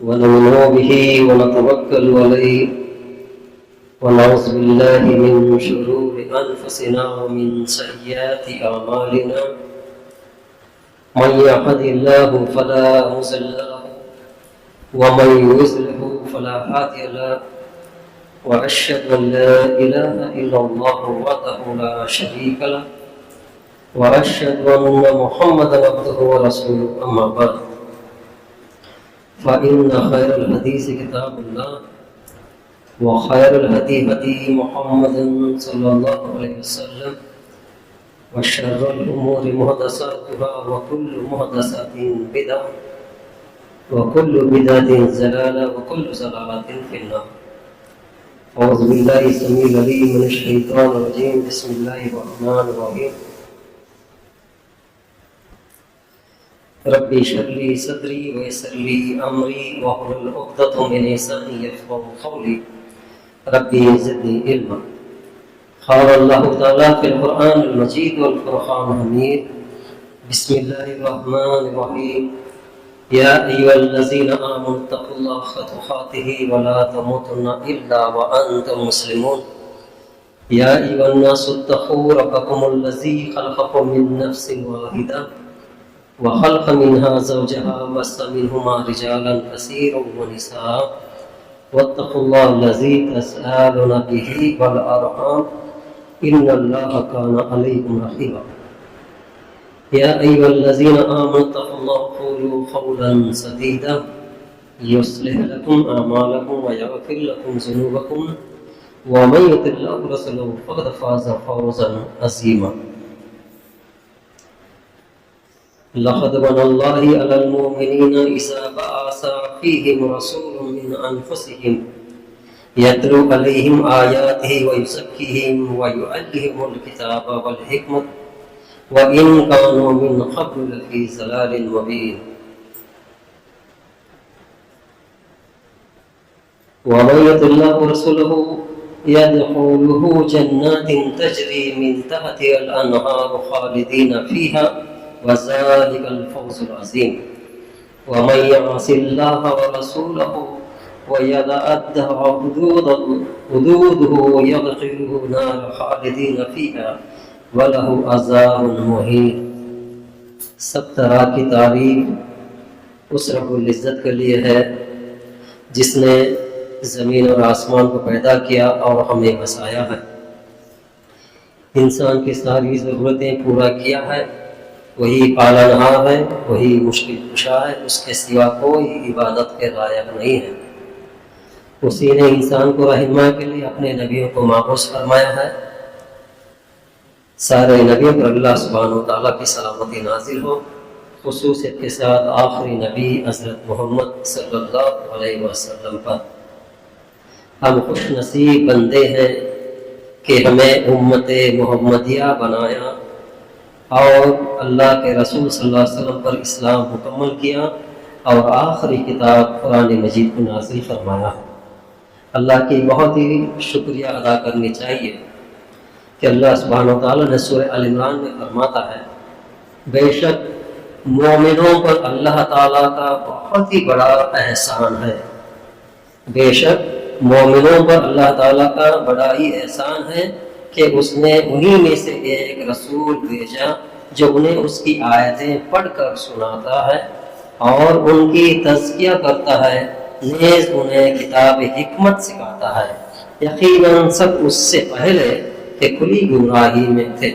ونؤمن به ونتوكل عليه ونعوذ بالله من شرور أنفسنا ومن سيئات أعمالنا من يهد الله فلا مضل له ومن يضلل فلا هادي له وأشهد أن لا إله إلا الله وحده لا شريك له وأشهد أن محمدا عبده ورسوله أما بعد فإن خير الحديث كتاب الله وخير الهدي هدي محمد صلى الله عليه وسلم وشر الأمور محدثاتها وكل محدثة بدعة وكل بدعة ضلالة وكل ضلالة في النار. أعوذ بالله السميع العليم من الشيطان الرجيم. بسم الله الرحمن الرحيم. ربي اشرح لي صدري ويسر لي أمري واحلل عقدة من لساني يفقهوا قولي. ربي زدني علما. قال الله تعالى في القرآن المجيد والفرقان الحميد. بسم الله الرحمن الرحيم. يا أيها الذين آمنوا اتقوا الله حق تقاته ولا تموتن إلا وأنتم مسلمون. يا أيها الناس اتقوا ربكم الذي خلقكم من نفس واحدة وخلق منها زوجها وبث منهما رجالا كثيرا ونساء واتقوا الله الذي تسألون به والأرحام إن الله كان عليكم رقيبا. يا أيها الذين آمنوا اتقوا الله وقولوا قولا سديدا يصلح لكم أعمالكم ويغفر لكم ذنوبكم ومن يطع الله ورسوله فقد فاز فوزا عظيما. لقد من الله على المؤمنين إذا بعث فيهم رسول من أنفسهم يتلو عليهم آياته ويزكيهم ويعلمهم الكتاب والحكمة وإن كانوا من قبل لفي ضلال مبين. ومن يطع الله ورسوله يدخله جنات تجري من تحتها الأنهار خالدين فيها وذلك الفوز العظيم. ومن يعص الله ورسوله ويتعدى حدوده يدخله نار خالدين فيها وله عذاب مہین. سب طرح کی تعریف اس رب العزت کے لیے ہے جس نے زمین اور آسمان کو پیدا کیا اور ہمیں بسایا ہے، انسان کی ساری ضرورتیں پورا کیا ہے، وہی پالنہار ہے، وہی مشکل کشا ہے، اس کے سوا کوئی عبادت کے لائق نہیں ہے. اسی نے انسان کو رہنما کے لیے اپنے نبیوں کو مابعوث فرمایا ہے. سارے نبیوں پر اللہ سبحانہ و تعالیٰ کی سلامتی نازل ہو، خصوصیت کے ساتھ آخری نبی حضرت محمد صلی اللہ علیہ وسلم پر. ہم خوش نصیب بندے ہیں کہ ہمیں امت محمدیہ بنایا اور اللہ کے رسول صلی اللہ علیہ وسلم پر اسلام مکمل کیا اور آخری کتاب قرآن مجید کو نازل فرمایا. اللہ کی بہت ہی شکریہ ادا کرنی چاہیے کہ اللہ سبحانہ و تعالیٰ نے سورہ آل عمران میں فرماتا ہے بے شک مومنوں پر اللہ تعالیٰ کا بہت ہی بڑا احسان ہے. بے شک مومنوں پر اللہ تعالیٰ کا بڑا ہی احسان ہے کہ اس نے انہی میں سے ایک رسول بھیجا جو انہیں اس کی آیتیں پڑھ کر سناتا ہے اور ان کی تزکیہ کرتا ہے، نیز انہیں کتاب حکمت سکھاتا ہے. یقیناً سب اس سے پہلے کہ کھلی گمراہی میں تھے.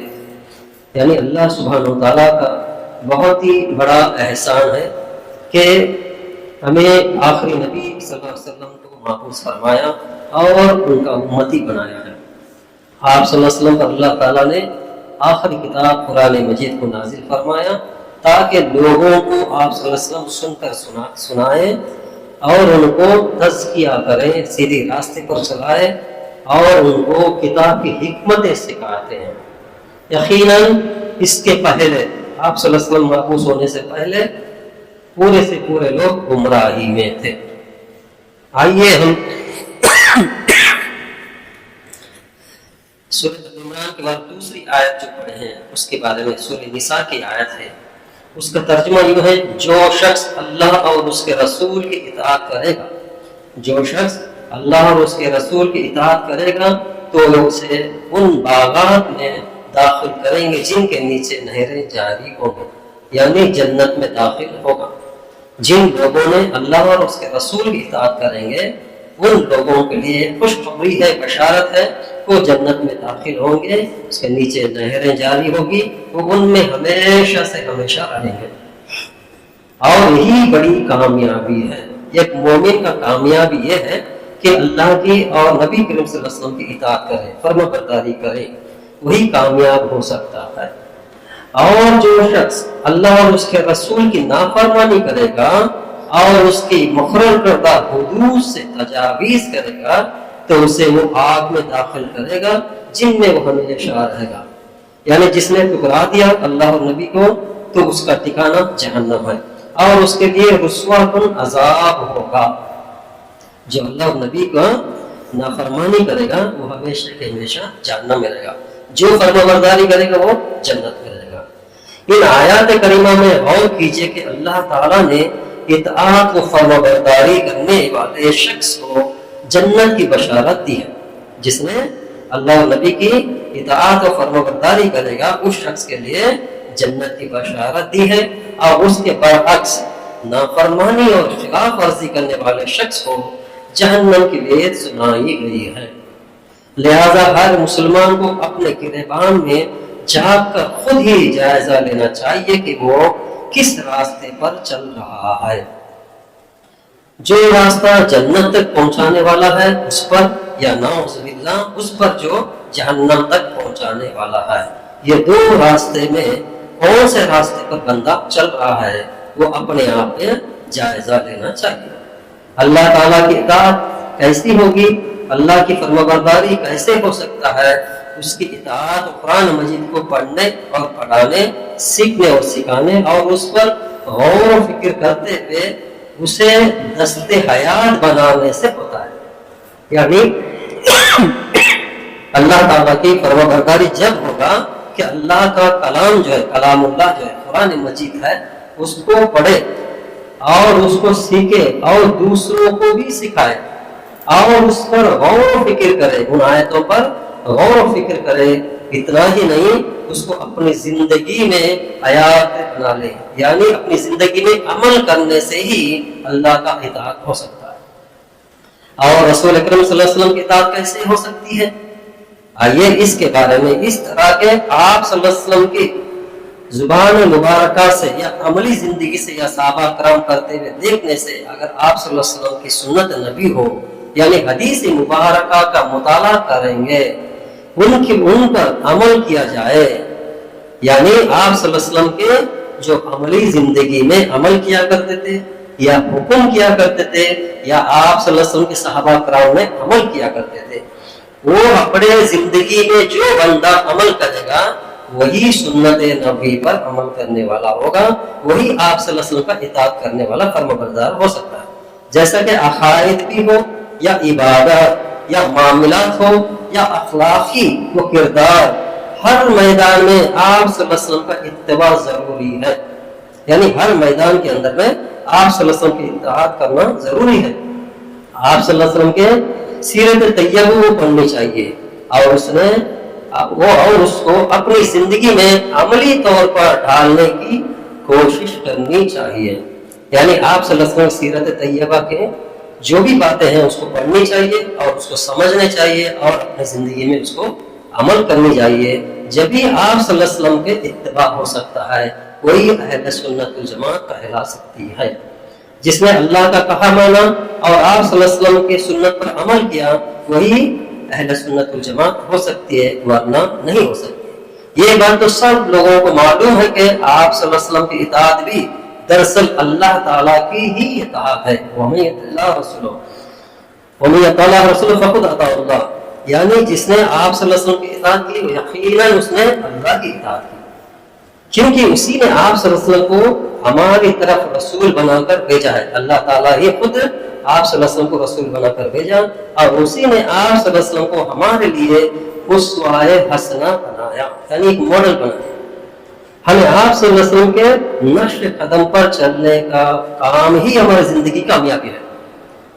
یعنی اللہ سبحانہ و تعالیٰ کا بہت ہی بڑا احسان ہے کہ ہمیں آخری نبی صلی اللہ علیہ وسلم کو مابعوث فرمایا اور ان کا امتی بنایا ہے. آپ صلی اللہ علیہ وسلم پر اللہ تعالیٰ نے آخری کتاب قرآن مجید کو نازل فرمایا تاکہ لوگوں کو آپ صلی اللہ علیہ وسلم سن کر سنائیں اور ان کو تزکیہ کریں، سیدھے راستے پر چلائیں اور ان کو کتاب کی حکمتیں سکھاتے ہیں. یقیناً اس کے پہلے آپ صلی اللہ علیہ وسلم مبعوث ہونے سے پہلے پورے سے پورے لوگ گمراہی میں تھے. آئیے ہم سورہ عمران کے بعد دوسری آیت جو پڑھے ہیں اس کے بارے میں سورہ نساء کی آیت ہے اس کا ترجمہ یوں ہے جو شخص اللہ اور اس کے رسول کی اطاعت کرے گا، جو شخص اللہ اور اس کے رسول کی اطاعت کرے گا تو اسے ان باغات میں داخل کریں گے جن کے نیچے نہریں جاری ہوں گی، یعنی جنت میں داخل ہوگا۔ جن لوگوں نے اللہ اور اس کے رسول کی اطاعت کریں گے ان لوگوں کے لیے خوشخبری ہے، بشارت ہے، وہ جنت میں داخل ہوں گے، اس کے نیچے نہریں جاری ہوگی، وہ ان میں ہمیشہ سے ہمیشہ رہیں گے۔ اور یہی بڑی کامیابی ہے، ایک مومن کا کامیابی یہ ہے کہ اللہ کی اور نبی کریم صلی اللہ علیہ وسلم کی اطاعت کرے، فرما برداری کرے، وہی کامیاب ہو سکتا ہے۔ اور جو شخص اللہ اور اس کے رسول کی نافرمانی کرے گا اور اس کی مقرر کردہ حدود سے تجاویز کرے گا تو اسے وہ آگ میں داخل کرے گا جن میں وہ ہمیشہ رہے گا۔ یعنی جس نے ٹکرا دیا اللہ اور نبی کو تو اس کا ٹھکانہ جہنم ہے اور اس کے لیے رسوا کن عذاب ہوگا۔ جو اللہ اور نبی کا نافرمانی کرے گا وہ ہمیشہ کے ہمیشہ جہنم میں رہے گا، جو فرما برداری کرے گا وہ جنت میں رہے گا۔ ان آیات کریمہ میں غور کیجئے کہ اللہ تعالیٰ نے اطاعت و فرما برداری کرنے والے شخص کو جنت کی بشارت دی ہے۔ جس نے اللہ و نبی کی اطاعت و فرما برداری کرے گا اس شخص کے لیے جنت کی بشارت دی ہے، اور اس کے برعکس نافرمانی اور خلاف ورزی کرنے والے شخص کو جہنم کی وعید سنائی گئی ہے۔ لہذا ہر مسلمان کو اپنے گریبان میں جھانک کر خود ہی جائزہ لینا چاہیے کہ وہ کس راستے پر چل رہا ہے۔ جو راستہ جنت تک پہنچانے والا ہے اس پر، یا نعوذ باللہ اس پر جو جہنم تک پہنچانے والا ہے۔ یہ دو راستے میں کون سے راستے پر بندہ چل رہا ہے وہ اپنے آپ میں جائزہ لینا چاہیے۔ اللہ تعالیٰ کی اطاعت کیسی ہوگی، اللہ کی فرمانبرداری کیسے ہو سکتا ہے؟ اس کی اطاعت قرآن مجید کو پڑھنے اور پڑھانے، سیکھنے اور سکھانے اور اس پر غور و فکر کرتے ہوئے اسے دست حیات بنانے سے ہوتا ہے۔ یعنی اللہ تعالیٰ کی فرمانبرداری جب ہوگا کہ اللہ کا کلام جو ہے، کلام اللہ جو ہے قرآن مجید ہے، اس کو پڑھے اور اس کو سیکھے اور دوسروں کو بھی سکھائے اور اس پر غور و فکر کرے، ان آیتوں پر غور و فکر کرے۔ اتنا ہی نہیں، اس کو اپنی زندگی میں حیات بنا لے، یعنی اپنی زندگی میں عمل کرنے سے ہی اللہ کا اطاعت ہو سکتا ہے۔ اور رسول اکرم صلی اللہ علیہ وسلم کی اطاعت کیسے ہو سکتی ہے؟ آئیے اس کے بارے میں، اس طرح کے آپ صلی اللہ علیہ وسلم کی زبان مبارکہ سے یا عملی زندگی سے یا صحابہ کرام کرتے ہوئے دیکھنے سے اگر آپ صلی اللہ علیہ وسلم کی سنت نبی ہو، یعنی حدیث مبارکہ کا مطالعہ کریں گے، ان پر عمل کیا جائے، یعنی آپ صلی اللہ علیہ وسلم کے جو عملی زندگی میں عمل کیا کرتے تھے یا حکم کیا کرتے تھے یا آپ صلی اللہ علیہ وسلم کے صحابہ کرام میں عمل کیا کرتے تھے، وہ اپنے زندگی میں جو بندہ عمل کرے گا وہی سنت نبی پر عمل کرنے والا ہوگا، وہی آپ صلی اللہ علیہ وسلم کا اطاعت کرنے والا فرمانبردار ہو سکتا ہے۔ جیسا کہ عقائد بھی ہو یا عبادت یا معاملات ہو یا اخلاقی و کردار، ہر میدان میں آپ صلی اللہ علیہ وسلم کا اتباع ضروری ہے۔ یعنی ہر میدان کے اندر میں آپ صلی اللہ علیہ وسلم کی اطاعت کرنا ضروری ہے۔ آپ صلی اللہ علیہ وسلم کے سیرت طیبہ پڑھنی چاہیے اور اس کو اپنی زندگی میں عملی طور پر ڈھالنے کی کوشش کرنی چاہیے۔ یعنی آپ صلی اللہ علیہ وسلم سیرت طیبہ کے جو بھی باتیں ہیں اس کو پڑھنی چاہیے اور اس کو سمجھنا چاہیے اور اپنی زندگی میں اس کو عمل کرنی چاہیے، جبھی آپ صلی اللہ علیہ وسلم کے اتباع ہو سکتا ہے، وہی اہل سنت الجماعت کہلا سکتی ہے۔ جس نے اللہ کا کہا مانا اور آپ صلی اللہ علیہ وسلم کی سنت پر عمل کیا وہی اہل سنت الجماعت ہو سکتی ہے، ورنہ نہیں ہو سکتی۔ یہ بات تو سب لوگوں کو معلوم ہے کہ آپ صلی اللہ علیہ وسلم کی اطاعت بھی دراصل اللہ تعالیٰ کی ہی اطاعت ہے۔ وَمَن يُطِعِ اللَّهَ وَرَسُولَهُ فَقَدْ أَطَاعَ اللَّهَ، یعنی جس نے آپ صلی اللہ علیہ وسلم کی اطاعت کی یقیناً اس نے اللہ کی اطاعت کی، کیونکہ اسی نے آپ صلی اللہ علیہ وسلم کو ہماری طرف رسول بنا کر بھیجا ہے۔ اللہ تعالیٰ ہی خود آپ صلی اللہ علیہ وسلم کو رسول بنا کر بھیجا اور اسی نے آپ صلی اللہ علیہ وسلم کو ہمارے لیے اسوہ حسنہ بنایا، یعنی ایک ماڈل بنایا۔ ہمیں آپ صلی اللہ علیہ وسلم کے نقش قدم پر چلنے کا کام ہی ہماری زندگی کی کامیابی ہے.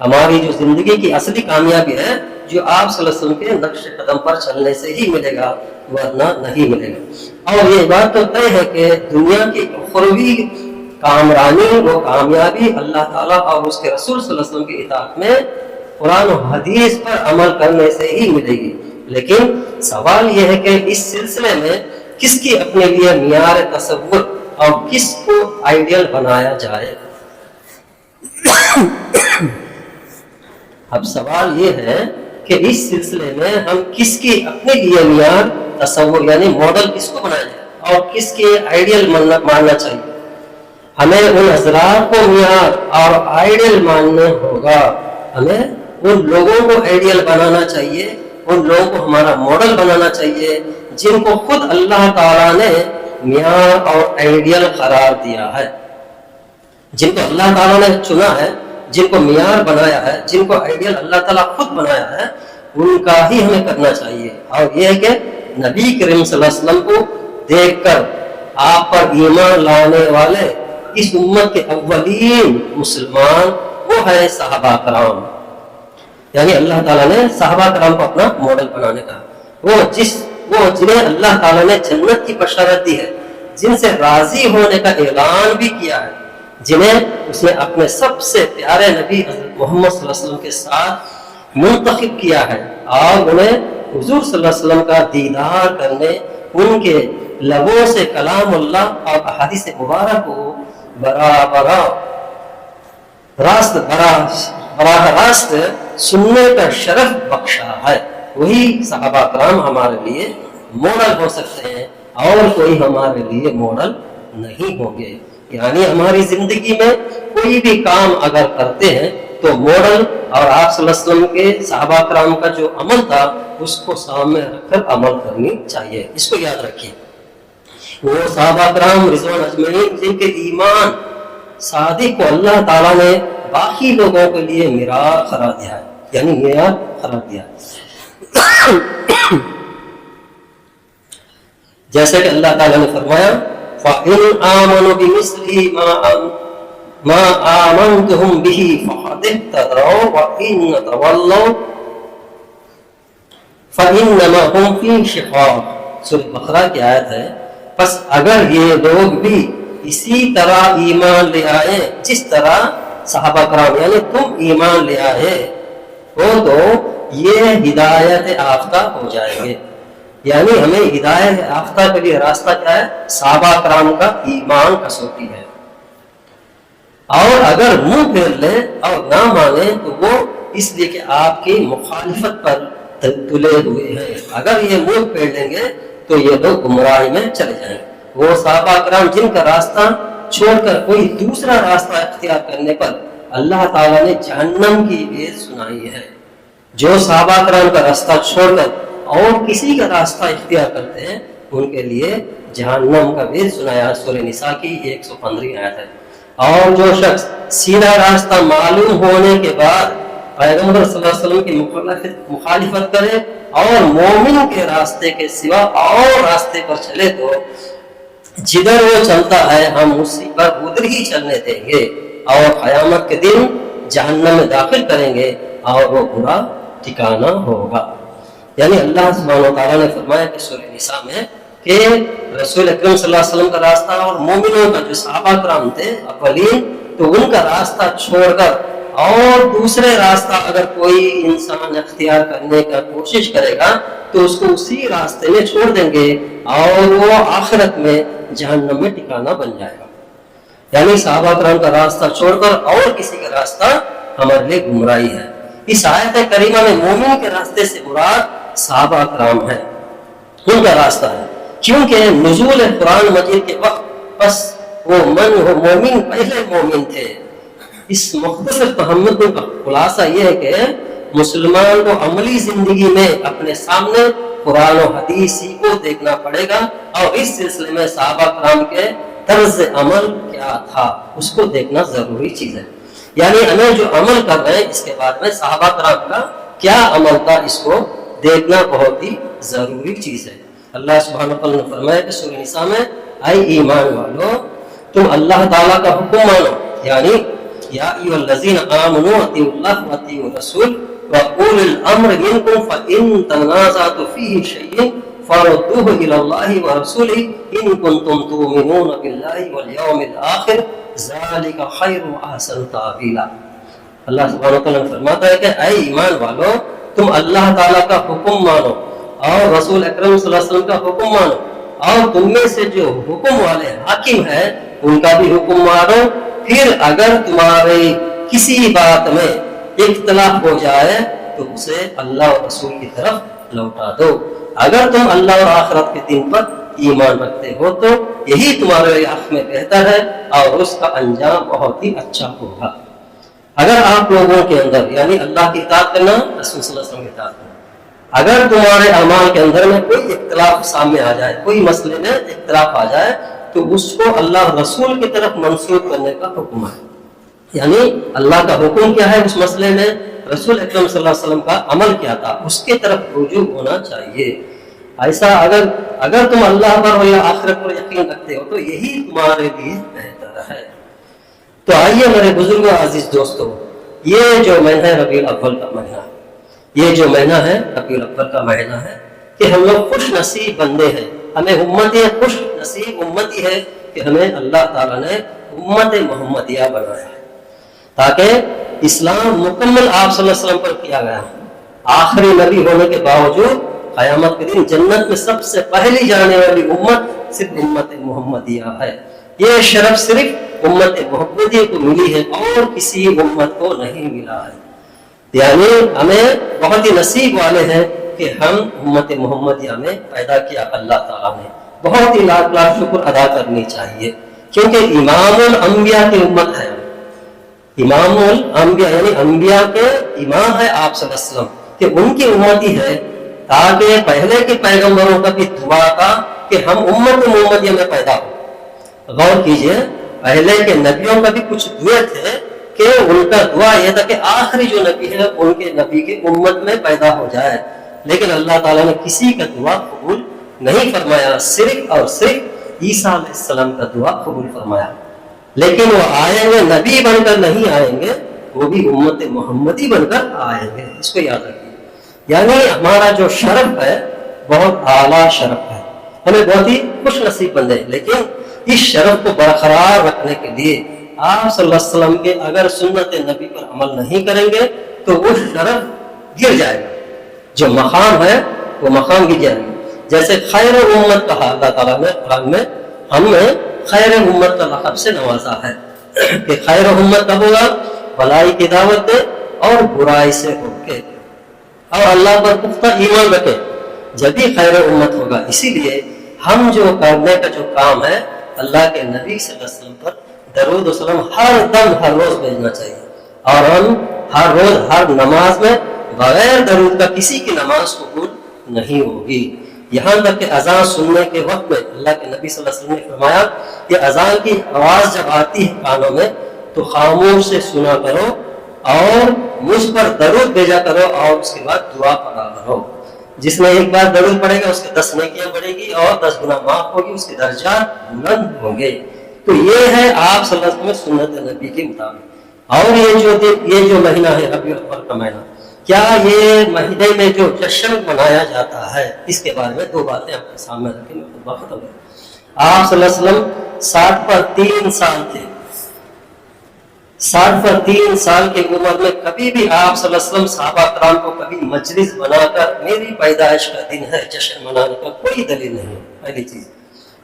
ہماری جو زندگی کی اصلی کامیابی ہے جو آپ صلی اللہ علیہ وسلم کے نقش قدم پر چلنے سے ہی ملے گا، ورنہ نہیں ملے گا. اور یہ بات تو طے ہے کہ دنیا کی اخروی کامرانی و کامیابی اللہ تعالیٰ اور اس کے رسول صلی اللہ علیہ وسلم کی اطاعت میں قرآن و حدیث پر عمل کرنے سے ہی ملے گی. لیکن سوال یہ ہے کہ اس سلسلے میں کس کی اپنے لیے معیار تصور اور کس کو آئیڈیل بنایا جائے. اب سوال یہ ہے کہ اس سلسلے میں ہم کس کی اپنے لیے معیار تصور یعنی ماڈل کس کو بنایا جائے اور کس کے آئیڈیل ماننا چاہیے. ہمیں ان حضرات کو معیار اور آئیڈیل ماننا ہوگا. ہمیں ان لوگوں کو آئیڈیل بنانا چاہیے، ان لوگوں کو ہمارا ماڈل بنانا چاہیے جن کو خود اللہ تعالیٰ نے معیار اور آئیڈیل قرار دیا ہے، جن کو اللہ تعالیٰ نے چنا ہے، جن کو معیار بنایا ہے، جن کو آئیڈیل اللہ تعالیٰ خود بنایا ہے، ان کا ہی ہمیں کرنا چاہیے. اور یہ ہے کہ نبی کریم صلی اللہ علیہ وسلم کو دیکھ کر آپ پر ایمان لانے والے اس امت کے اولین مسلمان وہ ہے صحابہ کرام. یعنی اللہ تعالیٰ نے صحابہ کرام کو اپنا ماڈل بنانے کا، وہ جنہیں اللہ تعالیٰ نے جنت کی بشارت دی ہے، جن سے راضی ہونے کا اعلان بھی کیا ہے، جنہیں اس نے اپنے سب سے پیارے نبی حضرت محمد صلی اللہ علیہ وسلم کے ساتھ منتخب کیا ہے، اور انہیں حضور صلی اللہ علیہ وسلم کا دیدار کرنے، ان کے لبوں سے کلام اللہ اور احادیث مبارک کو براہ راست سننے کا شرف بخشا ہے. وہی صحابہ کرام ہمارے لیے ماڈل ہو سکتے ہیں اور کوئی ہمارے لیے ماڈل نہیں ہوں گے. یعنی ہماری زندگی میں کوئی بھی کام اگر کرتے ہیں تو ماڈل اور آپ صلی اللہ علیہ وسلم کے صحابہ کرام کا جو عمل تھا اس کو سامنے رکھ کر عمل کرنی چاہیے. اس کو یاد رکھیے، وہ صحابہ کرام رضوان اجمعین جن کے ایمان صادق کو اللہ تعالیٰ نے باقی لوگوں کے لیے معیار قرار دیا ہے، یعنی معیار قرار دیا ہے. جیسے کہ اللہ تعالیٰ نے فرمایا فَإِنْ آمَنُوا بِمِثْلِ مَا آمَنْتُهُمْ بِهِ فَقَدِ اهْتَدَوْا وَإِنْ تَوَلَّوْا فَإِنَّمَا هُمْ فِي شِقَاقٍ. سورۃ بقرہ کی آیت ہے. پس اگر یہ لوگ بھی اسی طرح ایمان لے آئے جس طرح صحابہ کرام یعنی تم ایمان لے آئے ہو تو یہ ہدایت یافتہ ہو جائیں گے. یعنی ہمیں ہدایت یافتہ کے لیے راستہ کیا ہے؟ صحابہ کرام کا ایمان کسوٹی ہے. اور اگر منہ پھیر لیں اور نہ مانیں تو وہ اس لیے کہ آپ کی مخالفت پر تلے ہوئے ہیں. اگر یہ منہ پھیر لیں گے تو یہ لوگ گمراہی میں چلے جائیں گے. وہ صحابہ کرام جن کا راستہ چھوڑ کر کوئی دوسرا راستہ اختیار کرنے پر اللہ تعالیٰ نے جہنم کی وعید سنائی ہے. جو صحابہ کرام کا راستہ چھوڑ کر اور کسی کا راستہ اختیار کرتے ہیں ان کے لیے جہنم کا وعید سنایا. سورہ نساء کی 115 آیت ہے. اور جو شخص سیدھا راستہ معلوم ہونے کے بعد پیغمبر صلی اللہ علیہ وسلم کی مخالفت کرے اور مومن کے راستے کے سوا اور راستے پر چلے تو جدھر وہ چلتا ہے ہم اسی پر ادھر ہی چلنے دیں گے اور قیامت کے دن جہنم میں داخل کریں گے اور وہ برا ٹھکانہ ہوگا. یعنی اللہ سبحانہ و تعالیٰ نے فرمایا کہ سورہ نساء میں کہ رسول اکرم صلی اللہ علیہ وسلم کا راستہ اور مومنوں کا جو صحابہ کرام تھے اولین تو ان کا راستہ چھوڑ کر اور دوسرے راستہ اگر کوئی انسان اختیار کرنے کا کوشش کرے گا تو اس کو اسی راستے میں چھوڑ دیں گے اور وہ آخرت میں جہنم میں ٹھکانہ بن جائے گا. یعنی صحابہ کرام کا راستہ چھوڑ کر اور کسی کا راستہ ہمارے لیے گمراہی ہے. اس آیت کریمہ میں مومن کے راستے سے مراد صحابہ کرام ہے، ان کا راستہ ہے. کیونکہ نزول قرآن مجید کے وقت پس وہ مومن پہلے مومن تھے. اس مختصر تحمل کا خلاصہ یہ ہے کہ مسلمان کو عملی زندگی میں اپنے سامنے قرآن و حدیث ہی کو دیکھنا پڑے گا اور اس سلسلے میں صحابہ کرام کے طرز عمل کیا تھا اس کو دیکھنا ضروری چیز ہے. یعنی ہمیں جو عمل کر رہے ہیں اس کے بعد میں صحابہ کرام کا کیا عمل تھا اس کو دیکھنا بہت ہی ضروری چیز ہے. اللہ سبحانہ وتعالی نے فرمایا کہ سورہ نساء میں اے ایمان والو تم اللہ تعالیٰ کا حکم مانو، یعنی یا ایھا الذین آمنوا اطیعوا اللہ واطیعوا الرسول واولی الامر منکم فان تنازعتم فی شیء فردوه الی اللہ ورسولہ ان کنتم تؤمنون باللہ والیوم الآخر ذلک خیر واحسن تأویلا۔ اللہ سبحانہ وتعالیٰ فرماتا ہے کہ اے ایمان والو تم اللہ تعالیٰ کا حکم مانو اور رسول اکرم صلی اللہ علیہ وسلم کا حکم مانو، اور تم میں سے جو حکم والے حاکم ہیں ان کا بھی حکم مانو، پھر اگر تمہارے کسی بات میں اختلاف ہو جائے تو اسے اللہ اور رسول کی طرف لوٹا دو۔ اگر تم اللہ اور آخرت کے دن پر ایمان رکھتے ہو تو یہی تمہارے حق میں بہتر ہے اور اس کا انجام بہت ہی اچھا ہوگا۔ اگر آپ لوگوں کے اندر یعنی اللہ کی اطاعت کرنا، رسول صلی اللہ علیہ وسلم کی اطاعت کرنا، اگر تمہارے اعمال کے اندر میں کوئی اختلاف سامنے آ جائے، کوئی مسئلے میں اختلاف آ جائے تو اس کو اللہ رسول کی طرف منسوخ کرنے کا حکم ہے، یعنی اللہ کا حکم کیا ہے اس مسئلے میں، رسول اکرم صلی اللہ علیہ وسلم کا عمل کیا تھا، اس کے طرف رجوع ہونا چاہیے۔ ایسا اگر تم اللہ پر اور آخرت پر یقین رکھتے ہو تو یہی تمہارے لیے بہتر ہے۔ تو آئیے میرے بزرگوں عزیز دوستو، یہ جو مہینہ ہے ربیع الاول کا مہینہ، یہ جو مہینہ ہے ربیع الاول کا مہینہ ہے کہ ہم لوگ خوش نصیب بندے ہیں، ہمیں امتی خوش نصیب امتی ہے کہ ہمیں اللہ تعالیٰ نے امت محمدیہ بنایا ہے، تاکہ اسلام مکمل آپ صلی اللہ علیہ وسلم پر کیا گیا ہے۔ آخری نبی ہونے کے باوجود قیامت کے دن جنت میں سب سے پہلی جانے والی امت صرف امت محمدیہ ہے۔ یہ شرف صرف امت محمدیہ کو ملی ہے اور کسی امت کو نہیں ملا ہے، یعنی ہمیں بہت ہی نصیب والے ہیں کہ ہم امت محمدیہ میں پیدا کیا اللہ تعالیٰ نے۔ بہت ہی لاکھ لاکھ شکر ادا کرنی چاہیے، کیونکہ امام الانبیاء کی امت ہے، امام الانبیاء یعنی انبیاء کے امام ہے آپ صلی اللہ علیہ وسلم، کہ ان کی امتی ہے، تاکہ پہلے کے پیغمبروں کا بھی دعا تھا کہ ہم امت محمدیہ میں پیدا ہو۔ غور کیجئے، پہلے کے نبیوں کا بھی کچھ دعا تھے کہ ان کا دعا یہ تھا کہ آخری جو نبی ہے ان کے نبی کی امت میں پیدا ہو جائے، لیکن اللہ تعالیٰ نے کسی کا دعا قبول نہیں فرمایا، صرف اور صرف عیسیٰ علیہ السلام کا دعا قبول فرمایا۔ لیکن وہ آئیں گے نبی بن کر نہیں آئیں گے، وہ بھی امت محمدی بن کر آئیں گے، اس کو یاد رکھیے۔ یعنی ہمارا جو شرف ہے بہت اعلیٰ شرف ہے، ہمیں بہت ہی خوش نصیب بندے ہیں، لیکن اس شرف کو برقرار رکھنے کے لیے آپ صلی اللہ علیہ وسلم کے اگر سنت نبی پر عمل نہیں کریں گے تو وہ شرف گر جائے گا، جو مقام ہے وہ مقام گر جائے گا۔ جیسے خیر امت کہا اللہ تعالیٰ نے قرآن میں، ہم نے خیر امت کا لقب سے نوازا ہے کہ خیر امت کب ہوگا؟ بھلائی کی دعوت دے اور برائی سے روکے اور اللہ پر پختہ ایمان رکھے، جبھی خیر امت ہوگا۔ اسی لیے ہم جو کرنے کا جو کام ہے اللہ کے نبی صلی اللہ علیہ وسلم پر درود و سلام ہر دم ہر روز بھیجنا چاہیے، اور ہم ہر روز ہر نماز میں بغیر درود کا کسی کی نماز قبول نہیں ہوگی۔ یہاں تک کہ اذان سننے کے وقت میں اللہ کے نبی صلی اللہ علیہ وسلم نے فرمایا کہ اذان کی آواز جب آتی ہے کانوں میں تو خاموش سے سنا کرو اور مجھ پر درود بھیجا کرو اور اس کے بعد دعا پڑھا کرو۔ جس نے ایک بار درود پڑھے گا اس کے 10 نیکیاں بڑھے گی اور 10 گنا معاف ہوگی، اس کے درجات بلند ہوں گے۔ تو یہ ہے آپ صلی اللہ علیہ وسلم سنت نبی کے مطابق۔ اور یہ جو مہینہ ہے ربیع الاول کا مہینہ، کیا یہ مہینے میں جو جشن منایا جاتا ہے، اس کے بارے میں 2 باتیں آپ کے سامنے رکھیں گے۔ ختم ہے۔ آپ صلی اللہ علیہ وسلم 60 پر 3 سال تھے، 60 پر 3 سال کی عمر میں کبھی بھی آپ صلی اللہ علیہ وسلم صحابہ کرام کو کبھی مجلس بنا کر میری پیدائش کا دن ہے جشن منانے کا کوئی دلیل نہیں ہے، پہلی چیز۔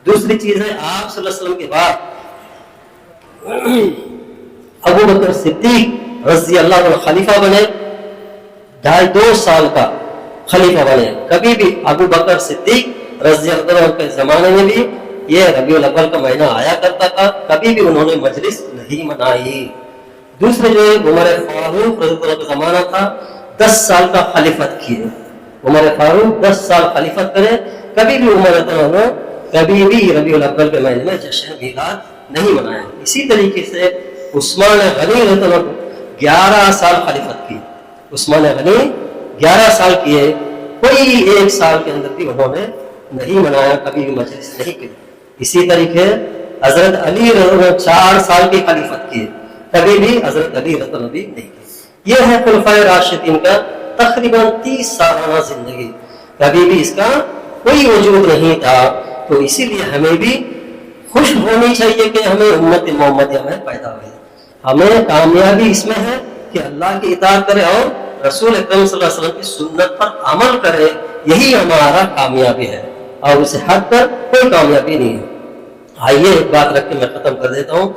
دوسری چیز ہے آپ صلی اللہ علیہ وسلم کے بعد ابو بکر صدیق رضی اللہ عنہ خلیفہ بنے، 2.5 سال کا خلیفہ بنے۔ کبھی بھی ابو بکر صدیق رضی اللہ عنہ کے زمانے میں بھی یہ ربیع الاول کا مہینہ آیا کرتا تھا، کبھی بھی انہوں نے مجلس نہیں منائی۔ دوسرے جو عمر فاروق رضی اللہ عنہ کا زمانہ تھا، 10 سال کا خلیفت کیے، عمر فاروق 10 سال خلیفت کرے، کبھی بھی عمر کبھی بھی ربیع الاول کے مہینے میں جشن میلاد نہیں منایا۔ اسی طریقے سے عثمان غنی رضی اللہ عنہ 11 سال خلیفت کی، عثمان غنی 11 سال کیے، کوئی 1 سال کے اندر بھی انہوں نے نہیں منایا، کبھی بھی مجلس نہیں کی۔ اسی طریقے حضرت علی رضی اللہ عنہ 4 سال کی خلیفت کی، کبھی بھی حضرت علی رضی اللہ عنہ نہیں کی۔ یہ ہے خلفائے راشدین کا تقریباً 30 سالانہ زندگی، کبھی بھی اس کا کوئی وجود نہیں تھا۔ تو اسی لیے ہمیں بھی خوش ہونی چاہیے کہ ہمیں امت محمدیہ میں پیدا ہوئی، ہمیں کامیابی اس میں ہے کہ اللہ کی اطاعت کرے اور رسول اکرم صلی اللہ علیہ وسلم کی سنت پر عمل کرے، یہی ہمارا کامیابی ہے، اور اسے ہٹ کر کوئی کامیابی نہیں ہے۔ آئیے ایک بات رکھ کے میں ختم کر دیتا ہوں۔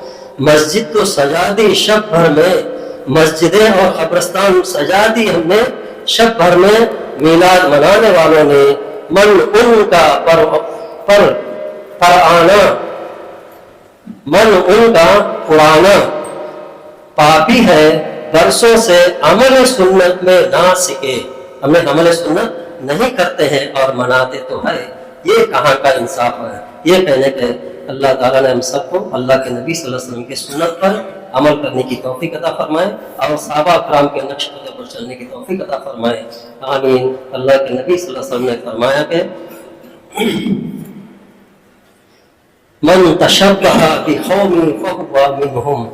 مسجد تو سجا دی شب بھر میں، مسجدیں اور قبرستان سجا دی ہم نے شب بھر میں، میلاد منانے والوں نے من ان کا پر آنا، من ان کا پرانا پاپی ہے، برسوں سے عمل سنت میں نہ سکے۔ ہمیں عمل سنت نہیں کرتے ہیں اور مناتے تو ہے، یہ کہاں کا انصاف ہے؟ یہ کہنے کہ اللہ تعالیٰ نے ہم سب کو اللہ کے نبی صلی اللہ علیہ وسلم کی سنت پر عمل کرنے کی توفیق عطا فرمائے اور صحابہ کرام کے نقش قدم پر چلنے کی توفیق عطا فرمائے، آمین۔ اللہ کے نبی صلی اللہ علیہ وسلم نے فرمایا کہ من تشبہ بقوم فہو منہم،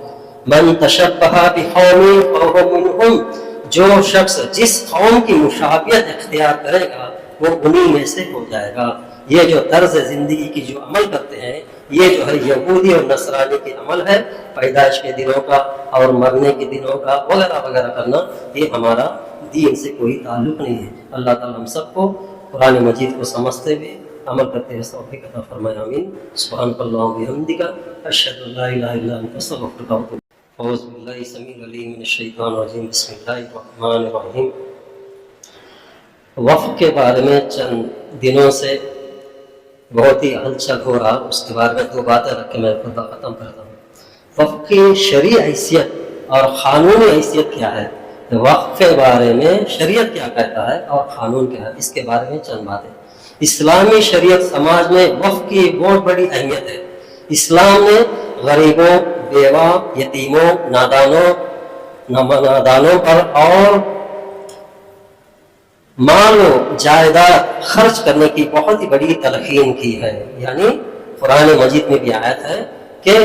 من تشبہ بقوم فہو منہم، جو شخص جس قوم کی مشابہت اختیار کرے گا وہ انہی میں سے ہو جائے گا۔ یہ جو طرز زندگی کی جو عمل کرتے ہیں، یہ جو ہے یہودی اور نصرانی کے عمل ہے، پیدائش کے دنوں کا اور مرنے کے دنوں کا وغیرہ وغیرہ کرنا، یہ ہمارا دین سے کوئی تعلق نہیں ہے۔ اللہ تعالیٰ ہم سب کو قرآن مجید کو سمجھتے ہوئے عمل کرتے ہوئے توفیق عطا فرمائے، آمین۔ سبحانک اللہم وبحمدک، اشہد ان لا الہ الا انت، استغفرک و اتوب الیک۔ اعوذ باللہ السمیع العلیم من الشیطان الرجیم، بسم اللہ الرحمن الرحیم۔ وقف کے بارے میں چند دنوں سے بہت ہی ہلچل ہو رہا، اس کے بارے میں 2 باتیں رکھ کے میں خطبہ ختم کرتا ہوں۔ وقف کی شرعی حیثیت اور قانونی حیثیت کیا ہے، وقف کے بارے میں شریعت کیا کہتا ہے اور قانون کیا ہے، اس کے بارے میں چند باتیں۔ اسلامی شریعت سماج میں وقف کی بہت بڑی اہمیت ہے۔ اسلام نے غریبوں، بیوہ، یتیموں، نادانوں پر اور مال و جائیداد خرچ کرنے کی بہت ہی بڑی تلقین کی ہے۔ یعنی قرآن مجید میں بھی آیت ہے کہ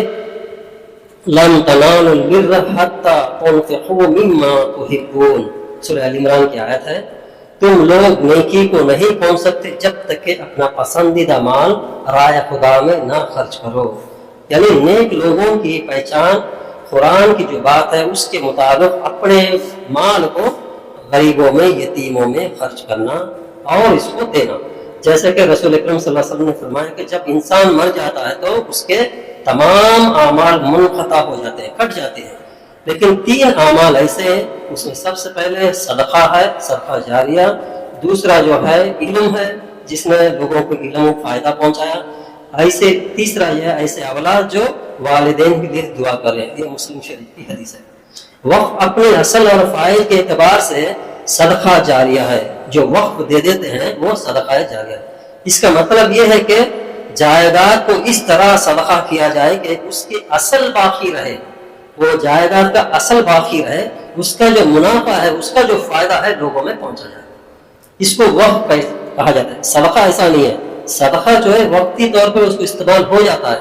لن تنالوا البر حتى تنفقوا مما تحبون، سورہ ال عمران کی آیت ہے، تم لوگ نیکی کو نہیں پہنچ سکتے جب تک کہ اپنا پسندیدہ مال رائے خدا میں نہ خرچ کرو۔ یعنی نیک لوگوں کی پہچان قرآن کی جو بات ہے اس کے مطابق اپنے مال کو غریبوں میں، یتیموں میں خرچ کرنا اور اس کو دینا۔ جیسے کہ رسول اکرم صلی اللہ علیہ وسلم نے فرمایا کہ جب انسان مر جاتا ہے تو اس کے تمام اعمال منقطع ہو جاتے ہیں، کٹ جاتے ہیں، لیکن 3 اعمال ایسے ہیں، اس میں سب سے پہلے صدقہ ہے، صدقہ جاریہ، دوسرا جو ہے علم ہے جس نے لوگوں کو علم و فائدہ پہنچایا، ایسے تیسرا یہ ہے ایسے اولاد جو والدین کے لیے دعا کرے، یہ مسلم شریف کی حدیث ہے۔ وقف اپنے اصل اور فائل کے اعتبار سے صدقہ جاریہ ہے، جو وقف دے دیتے ہیں وہ صدقہ جاریہ ہے۔ اس کا مطلب یہ ہے کہ جائیداد کو اس طرح صدقہ کیا جائے کہ اس کی اصل باقی رہے، وہ جائیداد کا اصل باقی رہے، اس کا جو منافع ہے، اس کا جو فائدہ ہے لوگوں میں پہنچا جائے، اس کو وقف کہا جاتا ہے۔ صدقہ ایسا نہیں ہے، صدقہ جو ہے وقتی طور پر اس کو استعمال ہو جاتا ہے،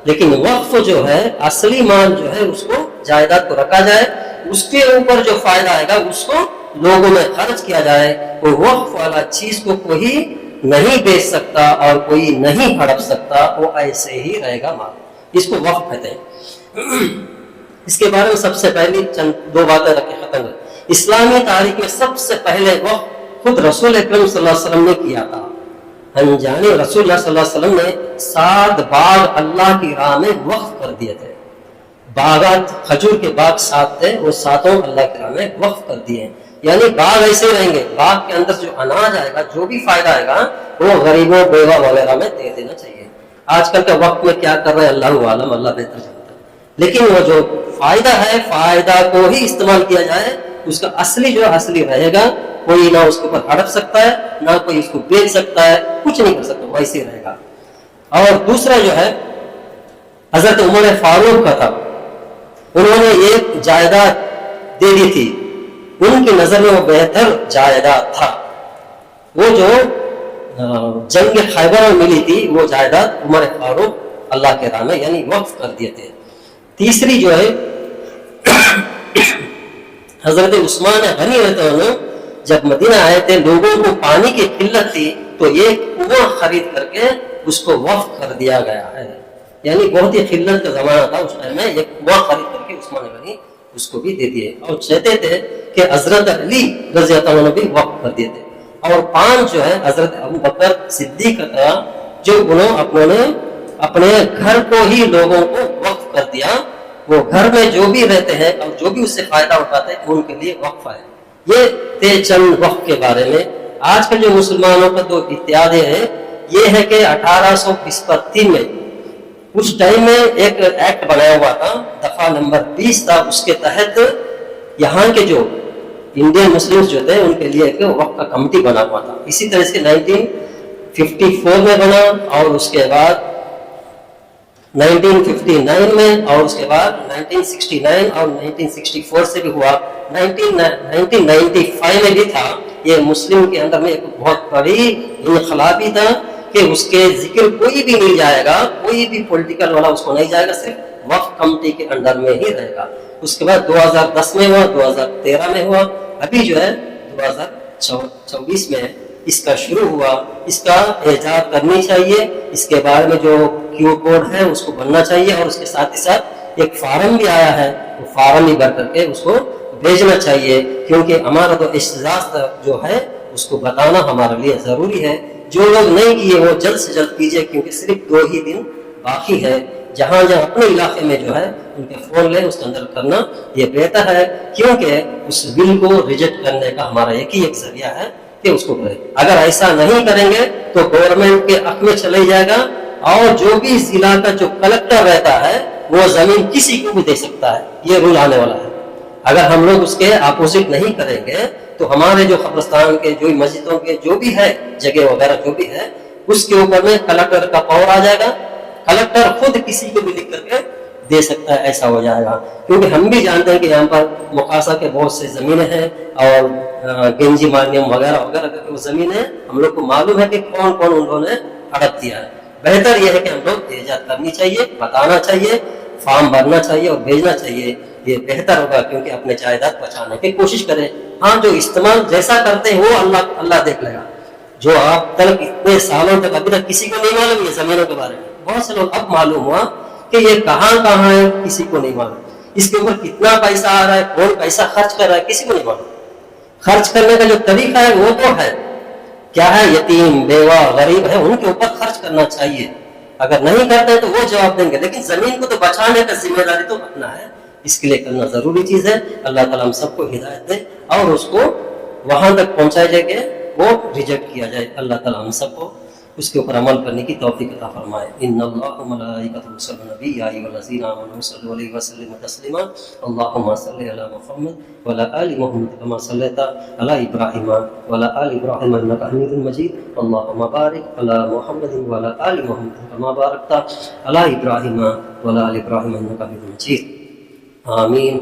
لیکن وقف جو ہے اصلی مال جو ہے اس کو جائیداد کو رکھا جائے، اس کے اوپر جو فائدہ آئے گا اس کو لوگوں میں خرچ کیا جائے۔ وہ وقف والا چیز کو کوئی نہیں بیچ سکتا اور کوئی نہیں ہڑپ سکتا، وہ ایسے ہی رہے گا مال، اس کو وقف کہتے ہیں۔ اس کے بارے میں سب سے پہلی چند 2 باتیں رکھ کے ختم ہے۔ اسلامی تاریخ میں سب سے پہلے وقف خود رسول اکرم صلی اللہ علیہ وسلم نے کیا تھا۔ انجانے رسول اللہ صلی اللہ علیہ وسلم نے 7 باغ اللہ کی راہ میں وقف کر دیے تھے۔ باغات کھجور کے باغ 7 تھے، وہ 7 اللہ کی راہ میں وقف کر دیے ہیں۔ یعنی باغ ایسے رہیں گے، باغ کے اندر جو اناج آئے گا، جو بھی فائدہ آئے گا وہ غریبوں، بیوہ وغیرہ میں دے دینا چاہیے۔ آج کل کے وقت میں کیا کر رہے ہیں اللہ عالم، اللہ بہتر جانتا ہے، لیکن وہ جو فائدہ ہے، فائدہ کو ہی استعمال کیا جائے، اس کا اصلی جو اصلی رہے گا، کوئی نہ اس کے اوپر ہڑپ سکتا ہے، نہ کوئی اس کو بیچ سکتا ہے، کچھ نہیں کر سکتا، ویسے ہی رہے گا۔ اور دوسرا جو ہے حضرت عمر فاروق کا تھا، انہوں نے ایک جائیداد دے دی تھی، ان کی نظر میں وہ بہتر جائیداد تھا۔ وہ جو جنگ خیبر میں ملی تھی وہ جائیداد عمر فاروق اللہ کے راہ میں یعنی وقف کر دیے تھے۔ تیسری جو ہے حضرت عثمان غنی رضی اللہ عنہ جب مدینہ آئے تھے، لوگوں کو پانی کی قلت تھی تو ایک کنواں خرید کر کے اس کو وقف کر دیا گیا ہے، یعنی بہت ہی قلت کا زمانہ تھا اس ٹائم میں، ایک کنواں خرید کر کے عثمان غنی اس کو بھی دے دیے، اور چاہتے تھے کہ حضرت علی رضی اللہ عنہ بھی وقف کر دیے تھے۔ اور 5 جو ہے حضرت ابو بکر صدیق کا جو انہوں نے اپنے گھر کو ہی لوگوں کو وقف کر دیا، وہ گھر میں جو بھی رہتے ہیں اور جو بھی اس سے فائدہ اٹھاتے ہیں ان کے لیے وقف ہے۔ یہ تھے چند وقف کے بارے میں۔ آج کل جو مسلمانوں کا جو اتحاد ہے یہ ہے کہ 1825 میں اس ٹائم میں ایک ایکٹ بنایا ہوا تھا، دفعہ نمبر 20 تھا، اس کے تحت یہاں کے جو انڈین مسلمز جو تھے ان کے لیے ایک وقف کا کمیٹی بنا ہوا تھا۔ اسی طرح سے 1954 میں بنا، اور اس کے بعد 1959 میں، اور اس کے بعد 1969 اور 1964 سے بھی ہوا، 1995 میں بھی تھا۔ یہ مسلم کے اندر میں ایک بہت بڑی انقلاب بھی تھا کہ اس کے ذکر کوئی بھی نہیں جائے گا، کوئی بھی پولیٹیکل والا اس کو نہیں جائے گا، صرف وقف کمیٹی کے انڈر میں ہی رہے گا۔ اس کے بعد 2010 میں ہوا، 2013 میں ہوا، ابھی جو ہے 2024 میں اس کا شروع ہوا۔ اس کا ایجاد کرنی چاہیے، اس کے بارے میں جو کیو کوڈ ہے اس کو بننا چاہیے، اور اس کے ساتھ ہی ساتھ ایک فارم بھی آیا ہے، وہ فارم بھی بھر کر کے اس کو بھیجنا چاہیے، کیونکہ ہمارا تو احساس جو ہے اس کو بتانا ہمارے لیے ضروری ہے۔ جو لوگ نہیں کیے وہ جلد سے جلد کیجیے، کیونکہ صرف 2 ہی دن باقی ہے۔ جہاں اپنے علاقے میں جو ہے ان کے فون لے اس کے اندر کرنا یہ بہتر ہے، کیونکہ اس بل کو ریجیکٹ کرنے کا ہمارا ایک ذریعہ ہے کہ اس کو کریں۔ اگر ایسا نہیں کریں گے تو گورنمنٹ کے حق میں چلے جائے گا، اور جو بھی ضلع کا جو کلکٹر رہتا ہے وہ زمین کسی کو بھی دے سکتا ہے، یہ رول آنے والا ہے۔ اگر ہم لوگ اس کے اپوزٹ نہیں کریں گے تو ہمارے جو قبرستان کے جو مسجدوں کے جو بھی ہے جگہ وغیرہ جو بھی ہے اس کے اوپر میں کلکٹر کا پاور آ جائے گا، کلکٹر خود کسی کو بھی لکھ کر کے دے سکتا ہے، ایسا ہو جائے گا۔ کیونکہ ہم بھی جانتے ہیں کہ یہاں پر مقاصہ کے بہت سے زمینیں ہیں، اور گنجی مانیم وغیرہ وغیرہ وہ زمینیں ہم لوگ کو معلوم ہے کہ کون کون انہوں نے ہڑپ دیا ہے۔ بہتر یہ ہے کہ ہم لوگ ایجاد کرنی چاہیے، بتانا چاہیے، فارم بھرنا چاہیے اور بھیجنا چاہیے، یہ بہتر ہوگا، کیونکہ اپنے جائیداد بچانے کی کوشش کریں۔ ہاں، جو استعمال جیسا کرتے ہیں وہ اللہ دیکھ لے گا۔ جو آپ تک اتنے سالوں تک ابھی تک کسی کو نہیں معلوم یہ زمینوں کے بارے میں، بہت سے لوگ اب معلوم ہوا کہ یہ کہاں ہے، کسی کو نہیں معلوم۔ اس کے اوپر کتنا پیسہ آ رہا ہے، کون پیسہ خرچ کر رہا ہے، کسی کو نہیں معلوم۔ خرچ کرنے کا جو طریقہ ہے وہ تو ہے، کیا ہے، یتیم بیوہ غریب ہے ان کے اوپر خرچ کرنا چاہیے۔ اگر نہیں کرتے تو وہ جواب دیں گے، لیکن زمین کو تو بچانے کا ذمہ داری تو اپنا ہے، اس کے لیے کرنا ضروری چیز ہے۔ اللہ تعالیٰ ہم سب کو ہدایت دے اور اس کو وہاں تک پہنچایا جائے کہ وہ ریجیکٹ کیا جائے۔ اللہ تعالیٰ ہم سب کو اس کے اوپر عمل کرنے کی توفیق عطا فرمائے۔ ان اللہ وملائکتہ یصلون علی النبی یا ایھا الذین آمنوا صلوا علیہ وسلموا تسلیما اللهم صل علی محمد وعلی آل محمد کما صلیت علی ابراہیم وعلی آل ابراہیم انک حمید مجید اللهم بارک علی محمد وعلی آل محمد کما بارکت علی ابراہیم وعلی آل ابراہیم انک حمید مجید۔ آمین۔